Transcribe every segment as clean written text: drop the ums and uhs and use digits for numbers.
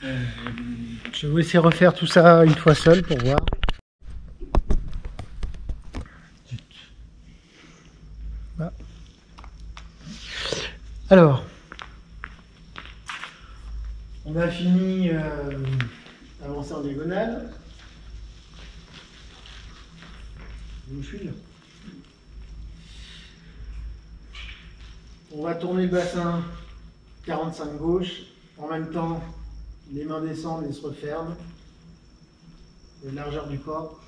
Je vais vous laisser refaire tout ça une fois seul pour voir. Voilà. Alors, on a fini avancer en diagonale. Je suis là. On va tourner le bassin 45 gauche. En même temps, les mains descendent et se referment. La largeur du corps.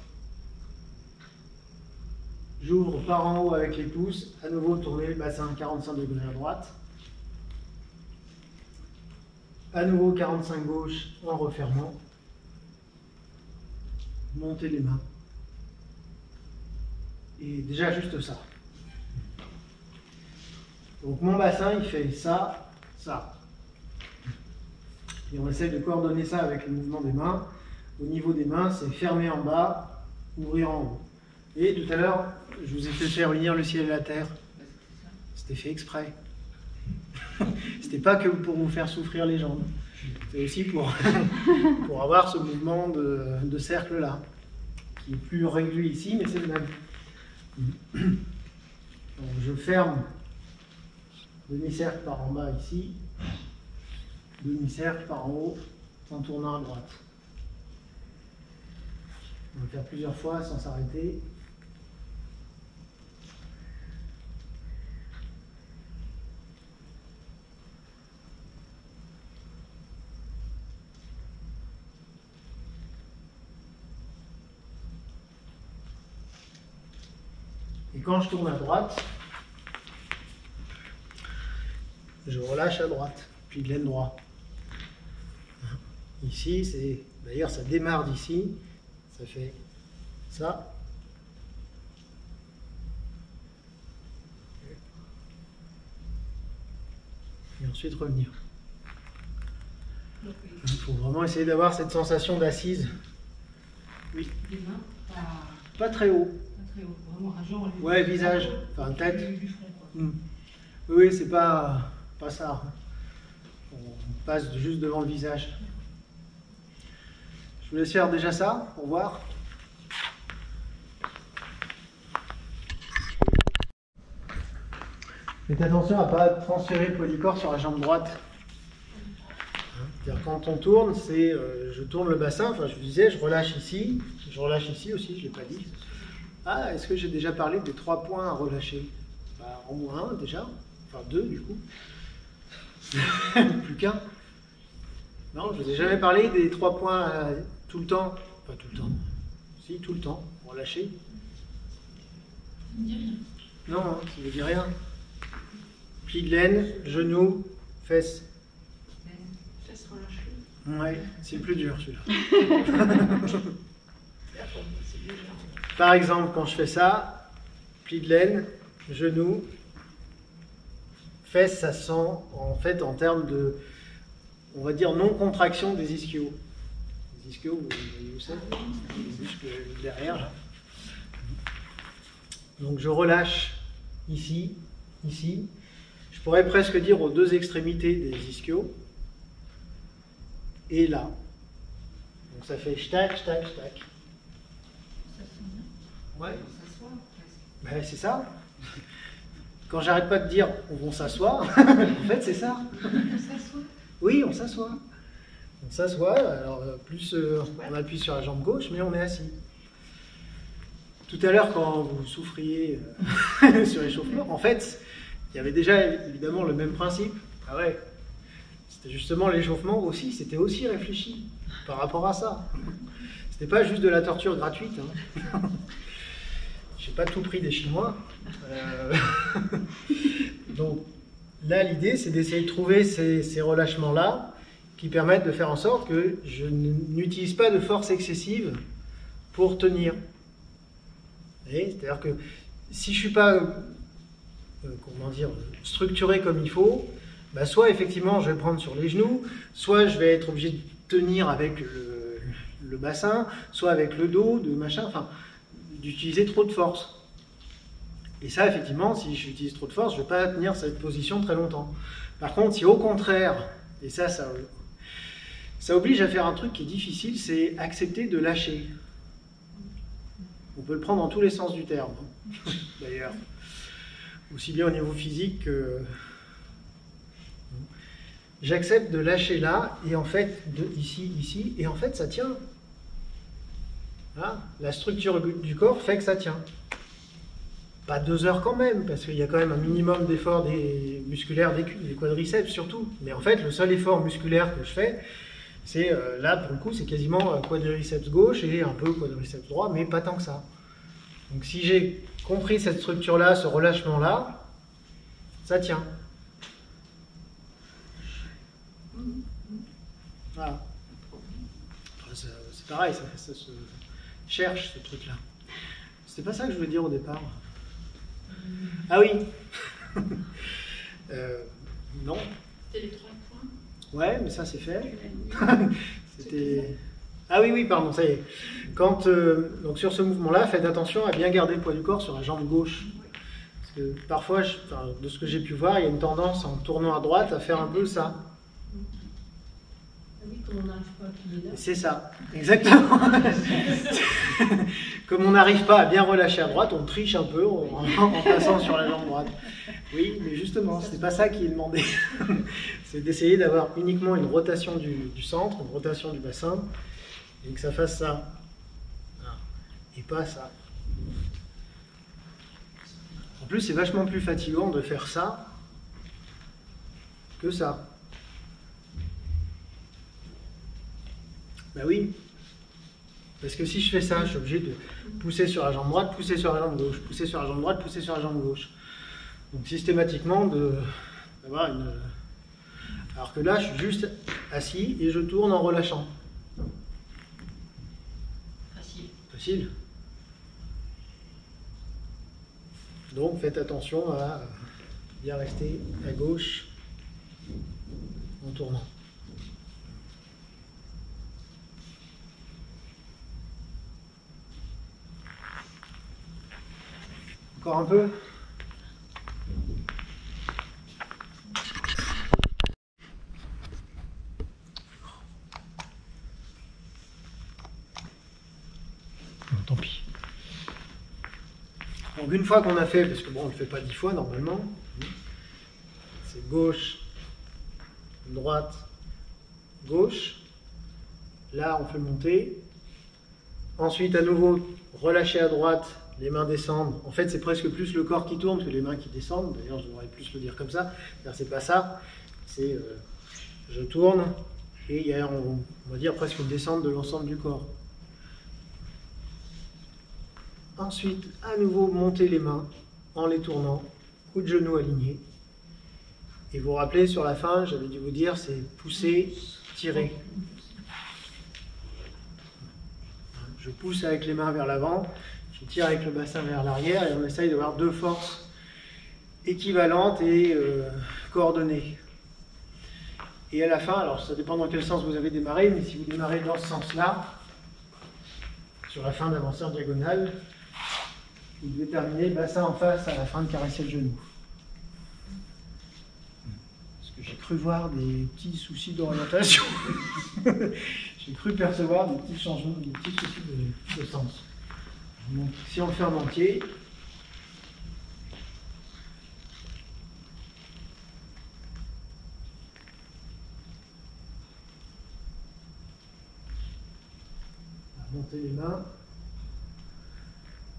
J'ouvre par en haut avec les pouces. À nouveau, tourner le bassin 45 degrés à droite. À nouveau 45 gauche en refermant. Monter les mains. Et déjà juste ça. Donc mon bassin, il fait ça, ça. Et on essaie de coordonner ça avec le mouvement des mains. Au niveau des mains, c'est fermer en bas, ouvrir en haut. Et tout à l'heure, je vous ai fait faire unir le ciel et la terre. C'était fait exprès. C'était pas que pour vous faire souffrir les jambes. C'était aussi pour avoir ce mouvement de cercle là, qui est plus régulier ici, mais c'est le même. Donc je ferme demi-cercle par en bas ici, demi-cercle par en haut en tournant à droite. On va faire plusieurs fois sans s'arrêter. Et quand je tourne à droite, je relâche à droite, puis de l'aine droit. Ici, c'est d'ailleurs ça démarre d'ici, ça fait ça. Et ensuite revenir. Il faut vraiment essayer d'avoir cette sensation d'assise. Oui. Les mains, pas très haut. Pas très haut, vraiment un genre. Ouais, visage, enfin tête. Du front, quoi. Oui, c'est pas ça. On passe juste devant le visage. Je vous laisse faire déjà ça pour voir. Faites attention à ne pas transférer le polycorps sur la jambe droite. C'est-à-dire quand on tourne, c'est je tourne le bassin, enfin je vous disais, je relâche ici aussi, je ne l'ai pas dit. Ah, est-ce que j'ai déjà parlé des 3 points à relâcher? Bah, au moins un déjà, enfin 2 du coup. Plus qu'un. Non, je ne vous ai jamais parlé des 3 points tout le temps. Pas tout le temps. Si, tout le temps. Relâcher. Ça ne dit rien. Non, hein, ça ne veut dire rien. Pli de laine, genou, fesses. Fesses relâchées. Ouais, c'est le plus dur celui-là. Par exemple, quand je fais ça, pli de laine, genou, fesses, ça sent en fait en termes de, on va dire, non-contraction des ischios. Les ischios, vous voyez où c'est? Les muscles derrière, là. Donc je relâche ici, ici. Je pourrais presque dire aux 2 extrémités des ischios. Et là. Donc ça fait tac, tac, tac. Ça sent bien. Ouais. On s'assoit presque. Ben, c'est ça. Quand j'arrête pas de dire on va s'asseoir, en fait c'est ça. On s'assoit. Oui, on s'assoit. On s'assoit, alors plus on appuie sur la jambe gauche, mais on est assis. Tout à l'heure, quand vous souffriez sur l'échauffement, en fait, il y avait déjà évidemment le même principe. Ah ouais. C'était justement l'échauffement aussi, c'était aussi réfléchi par rapport à ça. C'était pas juste de la torture gratuite. Hein. J'ai pas tout pris des Chinois. Donc là, l'idée, c'est d'essayer de trouver ces relâchements-là qui permettent de faire en sorte que je n'utilise pas de force excessive pour tenir. C'est-à-dire que si je ne suis pas comment dire, structuré comme il faut, bah soit effectivement je vais prendre sur les genoux, soit je vais être obligé de tenir avec le bassin, soit avec le dos, de machin, enfin, d'utiliser trop de force. Et ça, effectivement, si j'utilise trop de force, je ne vais pas tenir cette position très longtemps. Par contre, si au contraire, et ça Ça oblige à faire un truc qui est difficile, c'est accepter de lâcher. On peut le prendre dans tous les sens du terme, d'ailleurs. Aussi bien au niveau physique que... J'accepte de lâcher là, et en fait, ici, et en fait, ça tient. Hein, la structure du corps fait que ça tient. Pas 2 heures quand même, parce qu'il y a quand même un minimum d'effort musculaire des quadriceps surtout. Mais en fait, le seul effort musculaire que je fais, c'est là, pour le coup, c'est quasiment quadriceps gauche et un peu quadriceps droit, mais pas tant que ça. Donc si j'ai compris cette structure-là, ce relâchement-là, ça tient. Voilà. C'est pareil, ça se cherche, ce truc-là. C'était pas ça que je voulais dire au départ. Ah oui. Non. C'était les 3 points. Ouais, mais ça c'est fait. C'était... Ah oui, pardon, ça y est. Quand, donc sur ce mouvement-là, faites attention à bien garder le poids du corps sur la jambe gauche. Parce que parfois, de ce que j'ai pu voir, il y a une tendance en tournant à droite à faire un peu ça. Ah oui, comme on n'arrive pas à plier là. C'est ça, exactement. Comme on n'arrive pas à bien relâcher à droite, on triche un peu en passant sur la jambe droite. Oui, mais justement, c'est pas ça qui est demandé. C'est d'essayer d'avoir uniquement une rotation du centre, une rotation du bassin, et que ça fasse ça. Et pas ça. En plus, c'est vachement plus fatigant de faire ça que ça. Ben oui. Parce que si je fais ça, je suis obligé de pousser sur la jambe droite, pousser sur la jambe gauche, pousser sur la jambe droite, pousser sur la jambe gauche. Donc systématiquement, d'avoir une... Alors que là, je suis juste assis et je tourne en relâchant. Facile. Donc faites attention à bien rester à gauche en tournant. Encore un peu. Tant pis. Donc une fois qu'on a fait, parce que bon, on ne le fait pas 10 fois normalement, c'est gauche, droite, gauche. Là, on fait monter. Ensuite, à nouveau, relâcher à droite, les mains descendent. En fait, c'est presque plus le corps qui tourne que les mains qui descendent. D'ailleurs, je devrais plus le dire comme ça. C'est pas ça. C'est je tourne et il y a, on va dire, presque une descente de l'ensemble du corps. Ensuite, à nouveau, monter les mains en les tournant, coup de genou aligné. Et vous vous rappelez, sur la fin, j'avais dû vous dire, c'est pousser, tirer. Je pousse avec les mains vers l'avant, je tire avec le bassin vers l'arrière et on essaye d'avoir 2 forces équivalentes et coordonnées. Et à la fin, alors ça dépend dans quel sens vous avez démarré, mais si vous démarrez dans ce sens-là, sur la fin d'avancer en diagonale, vous devez terminer bassin en face à la fin de caresser le genou. Parce que j'ai cru voir des petits soucis d'orientation. J'ai cru percevoir des petits changements, des petits soucis de sens. Donc, si on le fait en entier, monter les mains,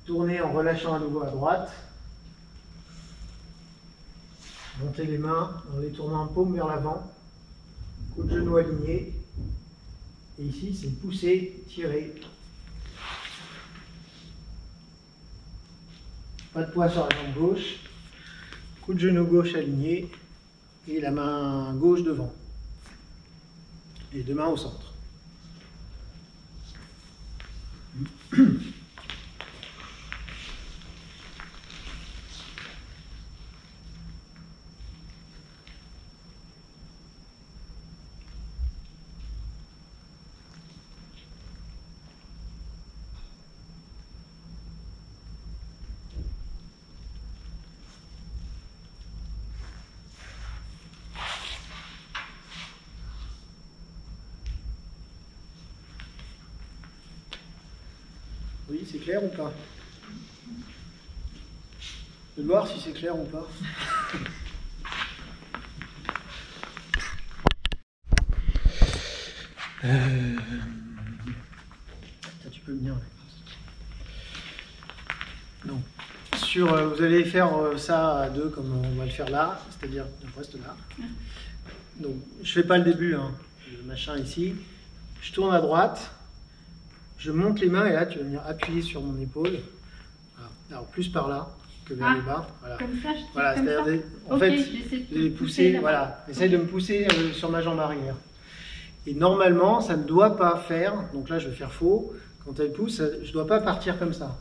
tourner en relâchant à nouveau à droite, monter les mains en les tournant en paume vers l'avant, coup de genou aligné, et ici c'est pousser, tirer. Pas de poids sur la jambe gauche, coup de genou gauche aligné, et la main gauche devant, et 2 mains au centre. Oui, c'est clair ou pas? De voir si c'est clair ou pas. Tu peux venir. Donc, vous allez faire ça à deux comme on va le faire là, c'est-à-dire on reste là. Donc, je fais pas le début, hein, le machin ici. Je tourne à droite, je monte les mains et là tu vas venir appuyer sur mon épaule. Voilà. Alors plus par là que vers le bas. Voilà. Comme ça, je tire voilà, comme ça. En fait, vous allez pousser, voilà. Essaye de me pousser sur ma jambe arrière. Et normalement, ça ne doit pas faire, donc là je vais faire faux, quand elle pousse, je ne dois pas partir comme ça.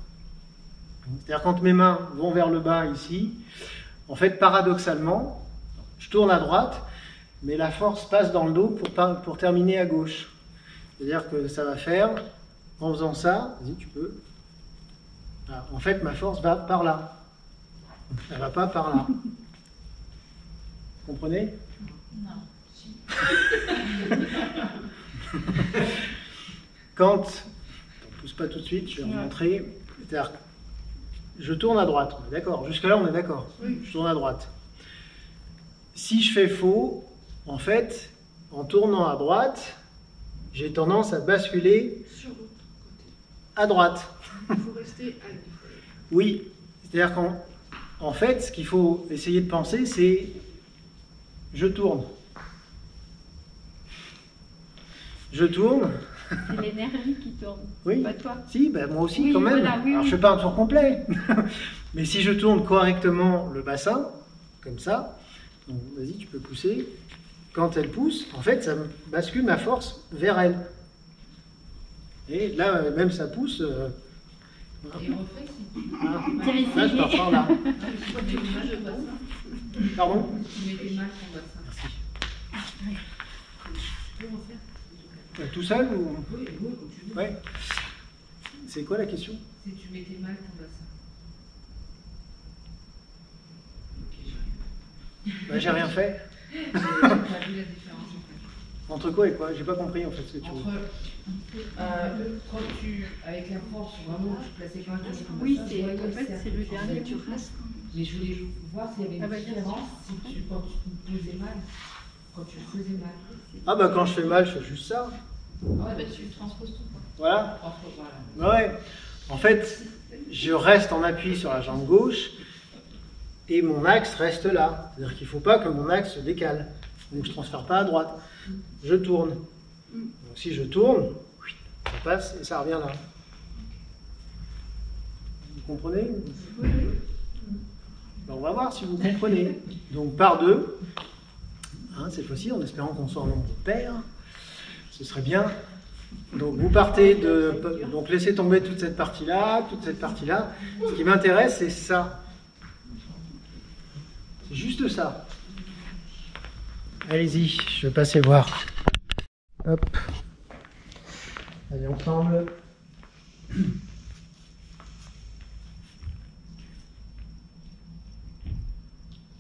C'est-à-dire quand mes mains vont vers le bas ici, en fait paradoxalement, je tourne à droite, mais la force passe dans le dos pour terminer à gauche. C'est-à-dire que ça va faire, en faisant ça, vas-y tu peux, voilà. En fait ma force va par là, elle ne va pas par là. Vous comprenez? Non. Quand, on ne pousse pas tout de suite, je vais remontrer, c'est-à-dire je tourne à droite, on est d'accord, jusque-là on est d'accord, oui. Je tourne à droite. Si je fais faux, en fait, en tournant à droite, j'ai tendance à basculer à droite. Il faut rester à gauche. Oui, c'est-à-dire qu'en fait, ce qu'il faut essayer de penser, c'est je tourne. Je tourne. C'est l'énergie qui tourne, oui. pas toi. Si, ben moi aussi oui, quand même. Voilà, oui, alors je ne fais pas un tour complet. Mais si je tourne correctement le bassin, comme ça, vas-y, tu peux pousser. Quand elle pousse, en fait, ça bascule ma force vers elle. Et là, même ça pousse. Et on fait si tu là, je pars par là. Pardon? Tu mets tes mains sur le bassin. Merci. Tu peux en faire? Tout seul ou... Oui, comme tu veux. Ouais. C'est quoi la question? Si tu mets tes mains sur le bassin. Ok, bah, j'ai rien fait. T'as vu la différence en fait. Entre quoi et quoi? J'ai pas compris en fait ce que tu veux. Quand tu, avec la force, vraiment, tu plaçais pas un tour comme oui, ça. Oui, en fait, c'est le dernier tour. Mais je voulais voir s'il y avait une différence quand tu posais mal, quand tu faisais mal. Ah bah quand je fais mal, je fais juste ça. Ah ouais, bah tu transposes tout quoi. Voilà. Ouais. En fait, je reste en appui sur la jambe gauche et mon axe reste là. C'est-à-dire qu'il ne faut pas que mon axe se décale. Donc je ne transfère pas à droite. Je tourne. Donc si je tourne, ça passe et ça revient là. Vous comprenez? Oui. Ben, on va voir si vous comprenez. Donc par deux, hein, cette fois-ci, en espérant qu'on soit en nombre pair, ce serait bien. Donc vous partez de... Donc laissez tomber toute cette partie-là, toute cette partie-là. Ce qui m'intéresse, c'est ça. C'est juste ça. Allez-y, je vais passer voir. Hop. Allez, ensemble.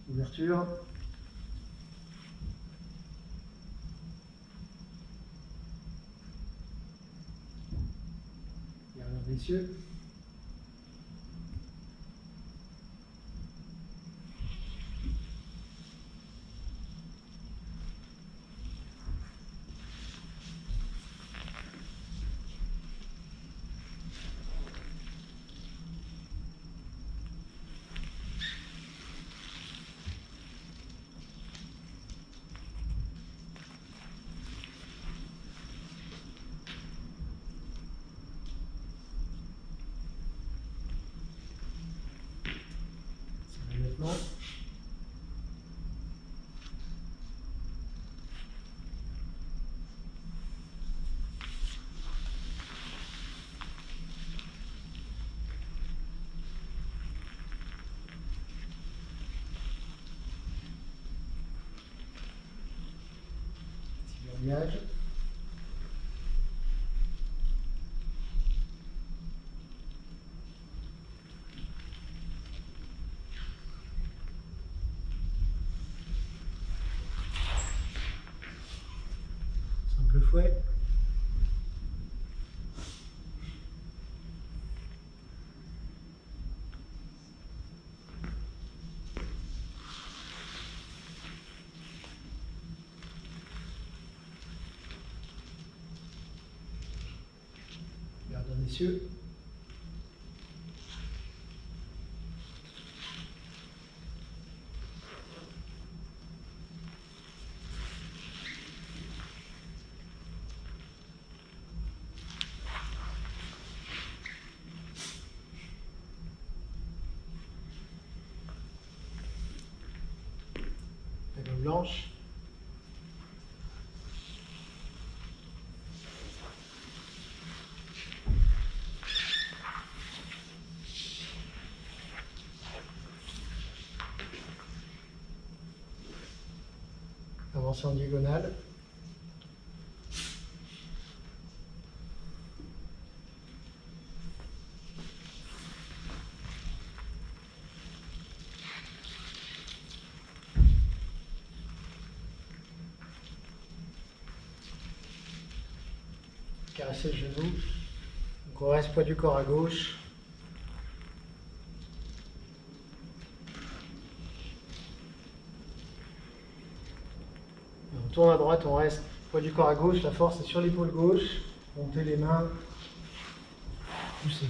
Ouverture. Dernier des cieux. Maintenant. Petit verniage. Simple fouet. messieurs. La gomme blanche. Avancer en diagonale. Caresser le genou. Donc on reste poids du corps à gauche. On tourne à droite, on reste poids du corps à gauche, la force est sur l'épaule gauche. Montez les mains, poussez.